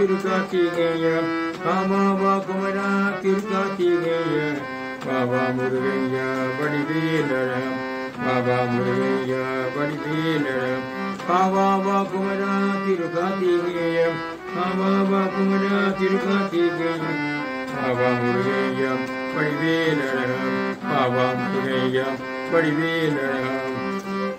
திருக்கார்த்திகேய காமாவா குமரா திருக்கார்த்திகேய பாபா முருகையா வடிவேலன பாபா முருகையா வடிவேலன காவாவா குமரா திருக்கார்த்திகேய காவாவா குமரா திருக்கார்த்திகேய பாபா முருகையா வடிவேலன பாபா முருகையா வடிவேலன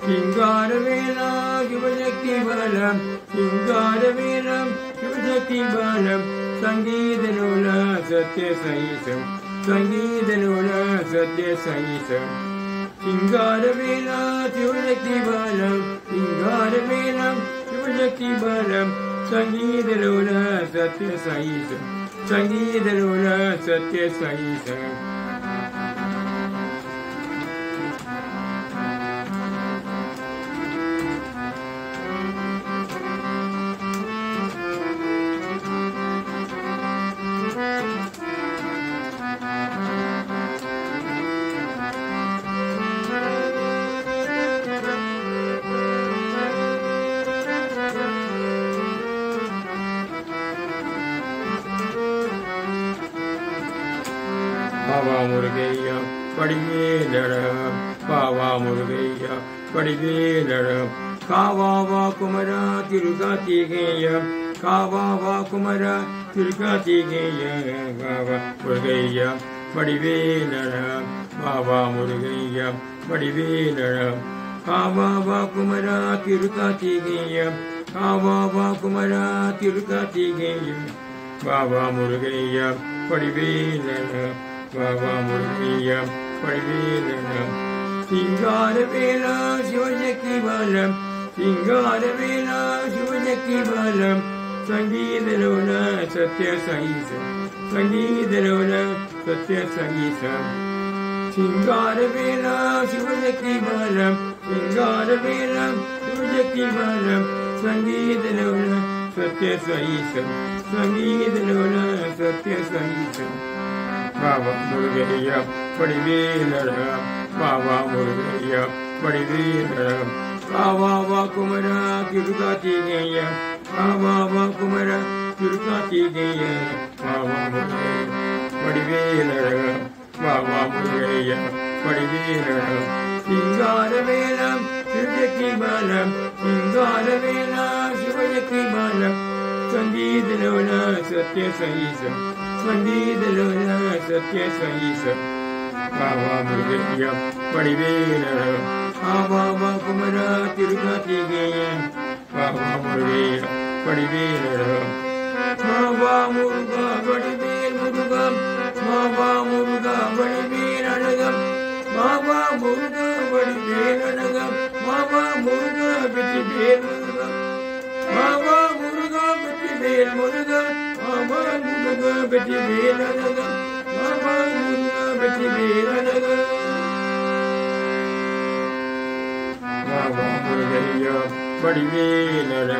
சிங்காரவேலா சிவசக்தி பலம் சிங்காரவேலம் சிவசக்தி பலம் சங்கீதலோல சத்ய சைசம் சங்கீதலோல சத்ய சைசம் சிங்காரவேலா சிவசக்தி பலம் சிங்காரவேலம் சிவசக்தி பலம் சங்கீதலோல சத்ய சைசம் சங்கீதலோல சத்ய சைசம் பாபா முருகையா வடிவேலன பாபா முருகையா வடிவேலன காவாவா குமரா திருக்கார்த்திகேய காவாவா குமரா திருக்கார்த்திகேய பாபா முருகையா வடிவேலன பாபா முருகையா வடிவேலன காவாவா குமரா திருக்கார்த்திகேய காவாவா குமரா திருக்கார்த்திகேய பாபா முருகையா வடிவேலன பாபா முருகையா வடிவேலன சிங்காரவேலா சிவசக்தி பலம் சிங்காரவேலா சிவசக்தி பலம் சங்கீதலோல சத்ய சைசம் சங்கீதலோல சத்ய சைசம் சிங்காரவேலா சிவசக்தி பலம் சிங்காரவேலம் சிவசக்தி பலம் சங்கீதலோல சத்ய சைசம் சங்கீதலோல சத்ய சைசம் பாபா முருகையா வடிவேலன பாபா முருகையா வடிவேலன காவாவா குமரா திருக்கார்த்திகேய காவாவா குமரா திருக்கார்த்திகேய பாபா முருகையா வடிவேலன பாபா முருகையா வடிவேலன சிங்காரவேலம் சிவசக்தி பலம் சிங்காரவேலா சிவசக்தி பலம் சங்கீதலோல சத்ய சைசம் சங்கீதலோல சத்ய சைசம் பாபா முருகையா வடிவேலன காவாவா குமரா திருக்கார்த்திகேய பாபா முருகையா வடிவேலன பாபா முருகா வடிவேல் முருகம் பாபா முருகா வடிவேல் அழகம் பாபா முருகா வடிவேல் அழகம் பாபா முருகா வெற்றி வேல் முருகம் பாபா முருகா வெற்றி வேல் முருகம் பாபா முருகா வெற்றி வேல் அழகம் பாபா முருகா வெற்றி வேல் அழகம் பாபா முருகையா வடிவேலன